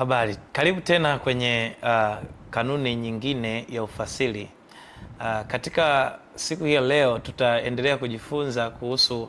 Habari, karibu tena kwenye kanuni nyingine ya ufasiri. Katika siku hii ya leo tutaendelea kujifunza kuhusu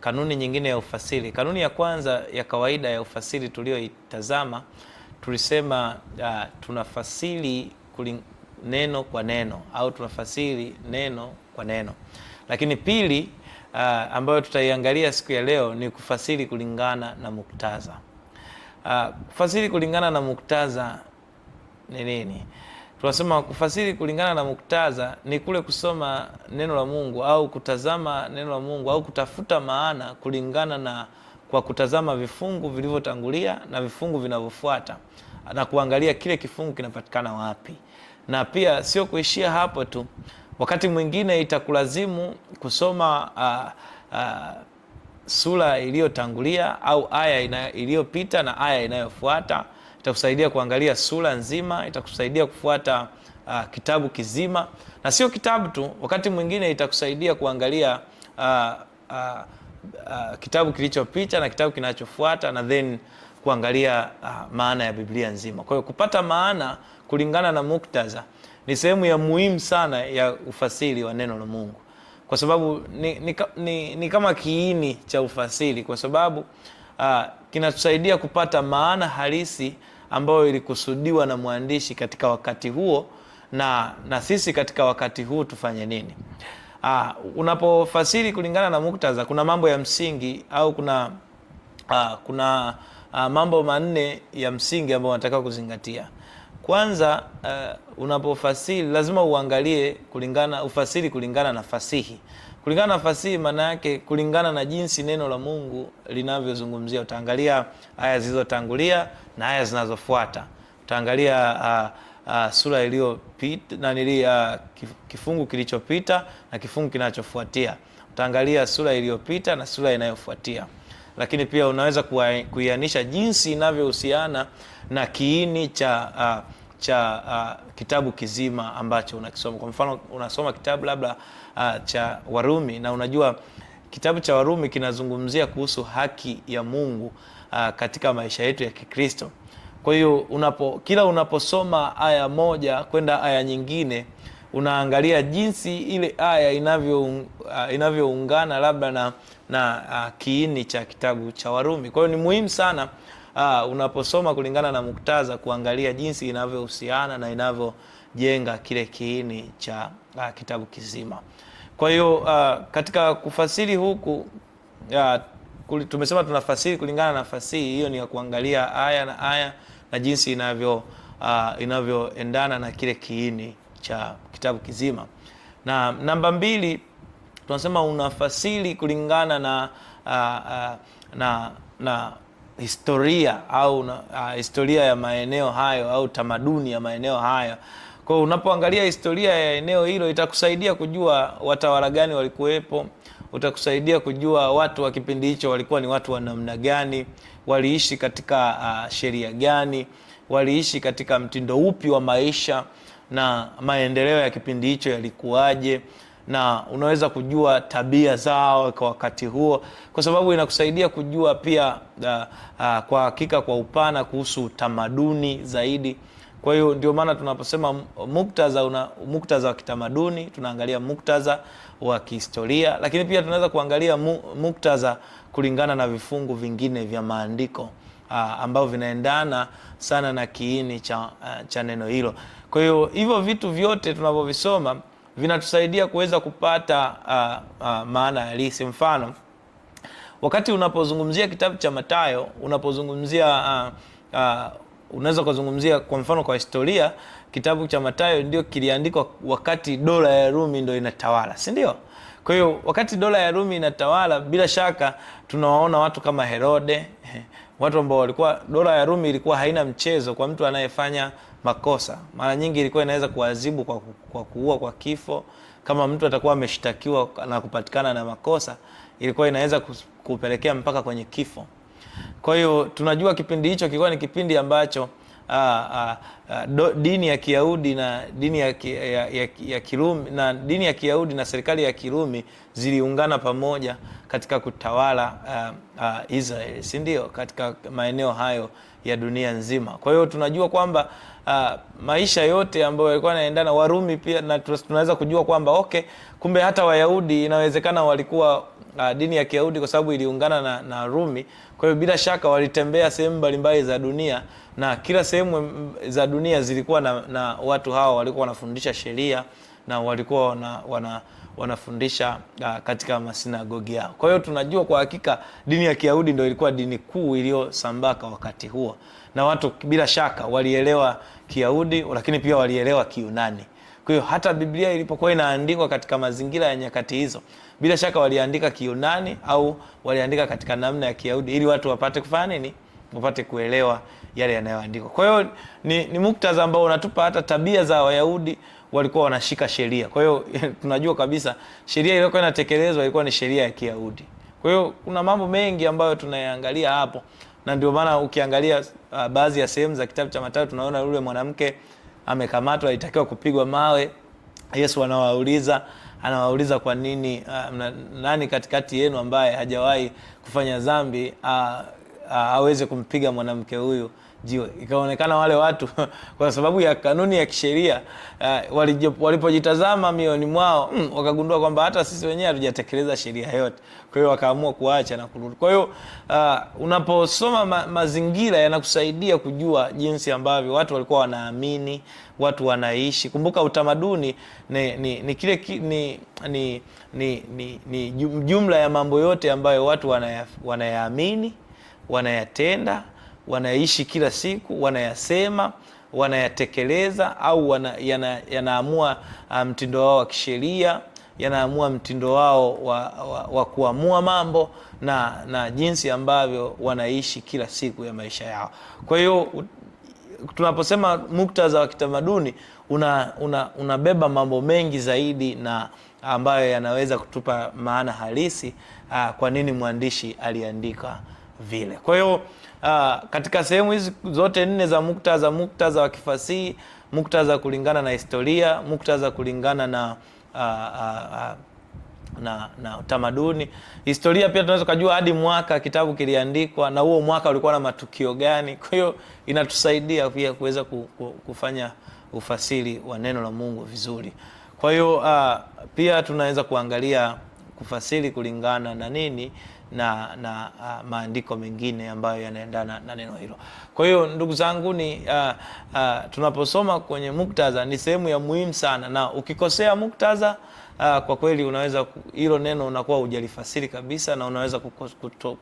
kanuni nyingine ya ufasiri. Kanuni ya kwanza ya kawaida ya ufasiri tulioitazama, tulisema tunafasiri neno kwa neno au tunafasiri neno kwa neno. Lakini pili, ambayo tutaiangalia siku ya leo ni kufasiri kulingana na muktadha. Kufasiri kulingana na muktadha ni nini? Tunasema kufasiri kulingana na muktadha ni kule kusoma neno la Mungu au kutazama neno la Mungu au kutafuta maana kulingana na kwa kutazama vifungu vilivyotangulia na vifungu vinavyofuata na kuangalia kile kifungu kinapatikana wapi. Na pia sio kuishia hapo tu. Wakati mwingine itakulazimu kusoma sura iliyotangulia au aya iliyopita na aya inayofuata. Itakusaidia kuangalia sura nzima, itakusaidia kufuata kitabu kizima, na sio kitabu tu. Wakati mwingine itakusaidia kuangalia kitabu kilichopita na kitabu kinachofuata, na then kuangalia maana ya Biblia nzima. Kwa hiyo kupata maana kulingana na muktadha ni sehemu ya muhimu sana ya ufasiri wa neno la Mungu, kwa sababu ni kama kiini cha ufasiri, kwa sababu kinatusaidia kupata maana halisi ambayo ilikusudiwa na mwandishi katika wakati huo, na sisi katika wakati huu tufanye nini. Unapofasiri kulingana na muktadha, kuna mambo ya msingi au kuna mambo manne ya msingi ambayo unataka kuzingatia. Kwanza, unapofasiri lazima uangalie ufasiri kulingana na fasihi. Kulingana na fasihi maana yake kulingana na jinsi neno la Mungu linavyozungumzia. Utaangalia aya zilizotangulia na aya zinazofuata. Utaangalia sura iliyopita na kifungu kilichopita na kifungu kinachofuatia. Utaangalia sura iliyopita na sura inayofuatia. Lakini pia unaweza kuianisha jinsi inavyohusiana na kiini cha kitabu kizima ambacho unakisoma. Kwa mfano, unasoma kitabu labda cha Warumi, na unajua kitabu cha Warumi kinazungumzia kuhusu haki ya Mungu katika maisha yetu ya Kikristo. Kwa hiyo kila unaposoma aya moja kwenda aya nyingine, unaangalia jinsi ile aya inavyoungana labda na kiini cha kitabu cha Warumi. Kwa hiyo ni muhimu sana unaposoma kulingana na muktadha kuangalia jinsi inavyohusiana na inavyojenga kile kiini cha kitabu kizima. Kwa hiyo katika kufasiri huku tumesema tunafasiri kulingana na fasihi. Hiyo ni ya kuangalia aya na jinsi inavyoendana na kile kiini cha kitabu kizima. Na namba 2, tunasema unafasiri kulingana na historia au historia ya maeneo hayo au tamaduni ya maeneo hayo. Kwa hiyo unapoangalia historia ya eneo hilo, itakusaidia kujua watawala gani walikuwepo, utakusaidia kujua watu wa kipindi hicho walikuwa ni watu wa namna gani, waliishi katika sheria gani, waliishi katika mtindo upi wa maisha, na maendeleo ya kipindi hicho yalikuwaje, na unaweza kujua tabia zao kwa wakati huo, kwa sababu inakusaidia kujua pia kwa hakika kwa upana kuhusu tamaduni zaidi. Kwa hiyo ndio maana tunaposema muktadha wa kitamaduni, tunaangalia muktadha wa kihistoria, lakini pia tunaweza kuangalia muktadha kulingana na vifungu vingine vya maandiko ambavyo vinaendana sana na kiini cha neno hilo. Kwa hiyo hivyo vitu vyote tunavyovisoma vinatusaidia kuweza kupata maana halisi. Mfano, wakati unapozungumzia kitabu cha Mathayo, unaweza kuzungumzia kwa mfano kwa historia, kitabu cha Mathayo ndio kiliandikwa wakati dola ya Rumi ndio inatawala, si ndio? Kwa hiyo wakati dola ya Rumi inatawala, bila shaka tunawaona watu kama Herode, watu ambao walikuwa, dola ya Rumi ilikuwa haina mchezo kwa mtu anayefanya makosa. Mara nyingi ilikuwa inaweza kuadhibu kwa kuua kwa kifo. Kama mtu atakuwa ameshtakiwa na kupatikana na makosa, ilikuwa inaweza kupelekea mpaka kwenye kifo. Kwa hiyo tunajua kipindi hicho kilikuwa ni kipindi ambacho dini ya Kiyahudi na dini ya Kirumi na dini ya Kiyahudi na serikali ya Kirumi ziliungana pamoja katika kutawala Israeli, si ndio, katika maeneo hayo ya dunia nzima. Kwa hiyo tunajua kwamba maisha yote ambayo yalikuwa yanaendana, Warumi pia, na tunaweza kujua kwamba okay, kumbe hata Wayahudi inawezekana walikuwa dini ya Kiyahudi kwa sababu iliungana na Rumi. Kwa hiyo bila shaka walitembea sehemu mbalimbali za dunia, na kila sehemu za dunia zilikuwa na watu hao walikuwa wanafundisha sheria na walikuwa wanafundisha katika masinagogi yao. Kwa hiyo tunajua kwa hakika dini ya Kiyahudi ndio ilikuwa dini kuu iliyosambaka wakati huo, na watu bila shaka walielewa Kiyahudi, lakini pia walielewa Kiyunani. Kwa hiyo hata Biblia ilipokuwa inaandikwa katika mazingira ya nyakati hizo, bila shaka waliandika Kiyunani au waliandika katika namna ya Kiyahudi ili watu wapate kufanya nini? Wapate kuelewa yale yanayoandikwa. Kwa hiyo ni muktadha ambao unatupa hata tabia za Wayahudi, walikuwa wanashika sheria. Kwa hiyo tunajua kabisa sheria iliyokuwa inatekelezwa ilikuwa ni sheria ya Kiyahudi. Kwa hiyo kuna mambo mengi ambayo tunayaangalia hapo, na ndio maana ukiangalia baadhi ya sehemu za kitabu cha Mathayo tunaona yule mwanamke amekamatwa, alitakiwa kupigwa mawe. Yesu anawauliza kwa nini, nani katikati yenu ambaye hajawahi kufanya dhambi aweze kumpiga mwanamke huyu jiwe? Ikaonekana wale watu kwa sababu ya kanuni ya kisheria walipojitazama mioyoni mwao wakagundua kwamba hata sisi wenyewe hatujatekeleza sheria yote. Kwa hiyo wakaamua kuacha na kurudi. Kwa hiyo unaposoma mazingira yanakusaidia kujua jinsi ambavyo watu walikuwa wanaamini, watu wanaishi. Kumbuka utamaduni ni kile ni jumla ya mambo yote ambayo watu wanayaamini, wanayatenda, wanaishi kila siku, wanayasema, wanayatekeleza, au yanaamua mtindo wao wa kisheria, yanaamua mtindo wao wa kuamua mambo na jinsi ambavyo wanaishi kila siku ya maisha yao. Kwa hiyo tunaposema muktadha wa kitamaduni unabeba mambo mengi zaidi na ambayo yanaweza kutupa maana halisi kwa nini mwandishi aliandika vile. Kwa hiyo katika sehemu hizi zote nne za muktadha wa kifasihi, muktadha kulingana na historia, muktadha kulingana na utamaduni. Historia pia tunaweza kujua hadi mwaka kitabu kiliandikwa na huo mwaka ulikuwa na matukio gani. Kwa hiyo inatusaidia pia kuweza kufanya ufasiri wa neno la Mungu vizuri. Kwa hiyo pia tunaweza kuangalia kufasiri kulingana na nini na maandiko mengine ambayo yanaendana na neno hilo. Kwa hiyo ndugu zangu, tunaposoma kwenye muktadha ni sehemu ya muhimu sana, na ukikosea muktadha kwa kweli unaweza hilo neno unakuwa hujalifasiri kabisa, na unaweza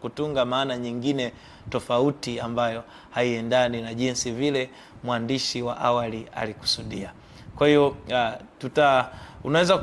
kutunga maana nyingine tofauti ambayo haiendani na jinsi vile mwandishi wa awali alikusudia. Kwa hiyo unaweza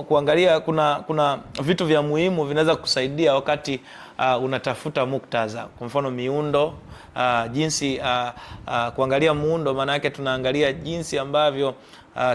kuangalia kuna vitu vya muhimu vinaweza kusaidia wakati unatafuta muktadha. Kwa mfano miundo, jinsi kuangalia muundo, maana yake tunaangalia jinsi ambavyo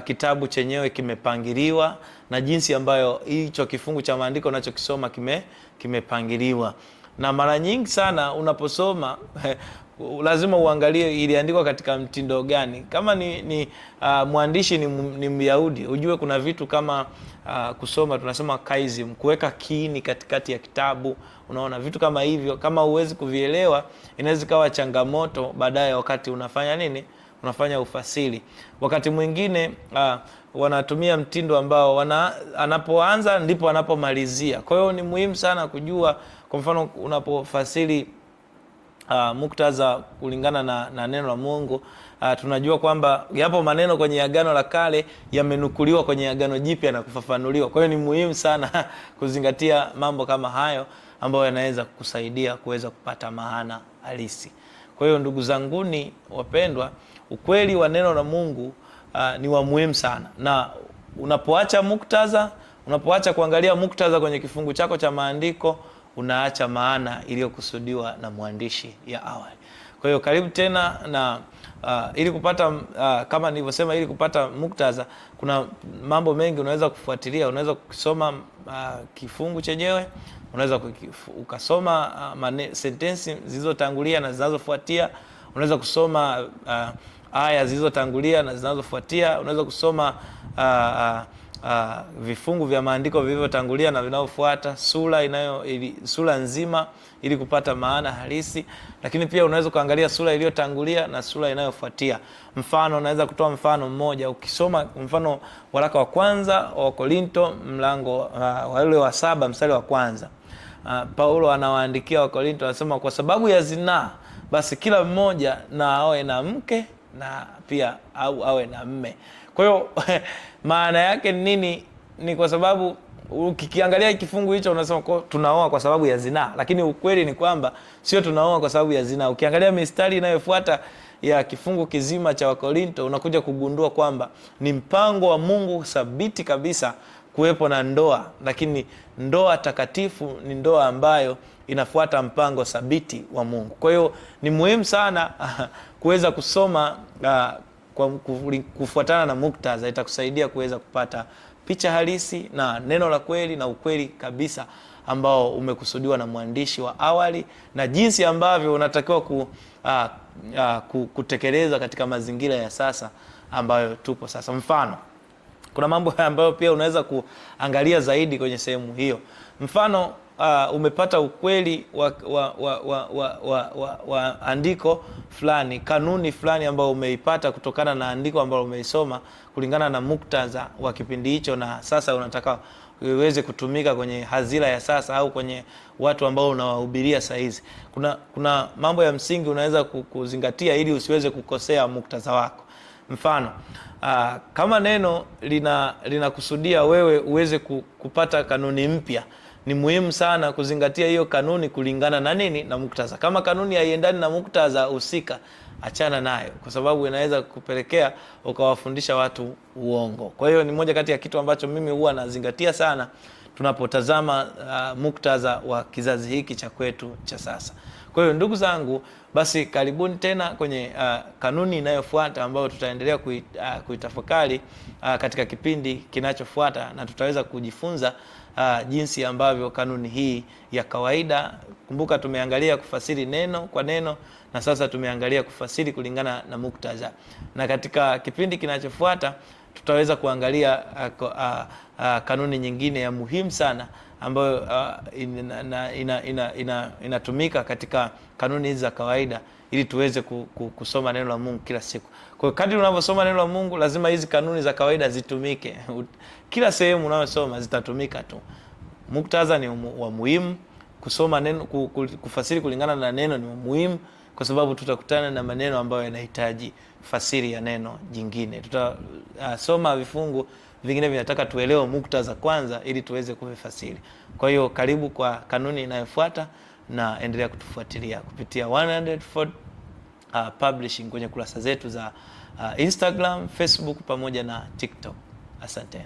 kitabu chenyewe kimepangiliwa na jinsi ambayo hicho kifungu cha maandiko unachokisoma kimepangiliwa. Na mara nyingi sana unaposoma lazima uangalie iliandikwa katika mtindo gani. Kama ni mwandishi ni Myahudi, ujue kuna vitu kama kusoma tunasema kaizim, kuweka kiini katikati ya kitabu. Unaona vitu kama hivyo, kama huwezi kuvielewa inaweza kawa changamoto baadaye wakati unafanya ufasiri. Wakati mwingine wanatumia mtindo ambao anapoanza ndipo anapomalizia. Kwa hiyo ni muhimu sana kujua, kwa mfano unapofasiri muktadha kulingana na neno la Mungu, tunajua kwamba yapo maneno kwenye Agano la Kale yamenukuliwa kwenye Agano Jipya na kufafanuliwa. Kwa hiyo ni muhimu sana kuzingatia mambo kama hayo ambayo yanaweza kukusaidia kuweza kupata maana halisi. Kwa hiyo ndugu zanguni wapendwa, ukweli wa neno la Mungu ni wa muhimu sana, na unapoacha kuangalia muktadha kwenye kifungu chako cha maandiko, unaacha maana iliyokusudiwa na mwandishi ya awali. Kwa hiyo karibu tena, na ili kupata kama nilivyosema, ili kupata muktadha kuna mambo mengi unaweza kufuatilia. Unaweza kusoma kifungu chenyewe, unaweza ukasoma sentensi zilizotangulia na zinazofuatia, unaweza kusoma aya zilizotangulia na zinazofuatia, unaweza kusoma vifungu vya maandiko vilivyotangulia na vinavyofuata, sura nzima ili kupata maana halisi, lakini pia unaweza kuangalia sura iliyotangulia na sura inayofuatia. Mfano, unaweza kutoa mfano mmoja. Ukisoma mfano waraka wa kwanza wa Korinto mlango wa 7 mstari wa kwanza, Paulo anawaandikia wa Korinto, anasema kwa sababu ya zinaa basi kila mmoja na awe na mke na pia awe na mme. Kwa hiyo maana yake nini? Ni kwa sababu ukikiangalia kifungu hicho unasema tunaoa kwa sababu ya zinaa, lakini ukweli ni kwamba sio tunaoa kwa sababu ya zinaa. Ukiangalia mistari inayofuata ya kifungu kizima cha Wakorinto unakuja kugundua kwamba ni mpango wa Mungu thabiti kabisa kuwepo na ndoa, lakini ndoa takatifu ni ndoa ambayo inafuata mpango thabiti wa Mungu. Kwa hiyo ni muhimu sana kuweza kusoma kufuatana na muktadha. Itakusaidia kuweza kupata picha halisi na neno la kweli na ukweli kabisa ambao umekusudiwa na mwandishi wa awali, na jinsi ambavyo unatakiwa kutekeleza katika mazingira ya sasa ambayo tupo sasa. Mfano, kuna mambo ambayo pia unaweza kuangalia zaidi kwenye sehemu hiyo. Mfano, umepata ukweli wa andiko fulani, kanuni fulani ambayo umeipata kutokana na andiko ambalo umeisoma kulingana na muktadha wa kipindi hicho, na sasa unataka iweze kutumika kwenye hazira ya sasa au kwenye watu ambao unawahubiria saa hizi. Kuna mambo ya msingi unaweza kuzingatia ili usiweze kukosea muktadha wako. Mfano, kama neno linakusudia wewe uweze kupata kanuni mpya, ni muhimu sana kuzingatia hiyo kanuni kulingana na nini? Na muktadha. Kama kanuni haiendani na muktadha husika, achana nayo, kwa sababu inaweza kupelekea ukawafundisha watu uongo. Kwa hiyo ni moja kati ya kitu ambacho mimi huwa nazingatia sana tunapotazama muktadha wa kizazi hiki cha kwetu cha sasa. Kwa hiyo ndugu zangu, basi karibuni tena kwenye kanuni inayofuata ambayo tutaendelea kuitafakari katika kipindi kinachofuata, na tutaweza kujifunza jinsi ambavyo kanuni hii ya kawaida. Kumbuka tumeangalia kufasiri neno kwa neno, na sasa tumeangalia kufasiri kulingana na muktadha, na katika kipindi kinachofuata tutaweza kuangalia kanuni nyingine ya muhimu sana ambayo inatumika katika kanuni hizi za kawaida ili tuweze kusoma neno la Mungu kila siku. Kwa hiyo kadri unavyosoma neno la Mungu lazima hizi kanuni za kawaida zitumike. Kila sehemu unayosoma zitatumika tu. Muktadha ni wa muhimu, kusoma neno, kufasiri kulingana na neno ni muhimu, kwa sababu tutakutana na maneno ambayo yanahitaji fasiri ya neno jingine. Tutasoma vifungu vingine vinataka tuelewe muktadha kwanza ili tuweze kuvifasiri. Kwa hiyo karibu kwa kanuni inayofuata, na endelea kutufuatilia kupitia 100 Publishing kwenye kurasa zetu za Instagram, Facebook pamoja na TikTok. Asante.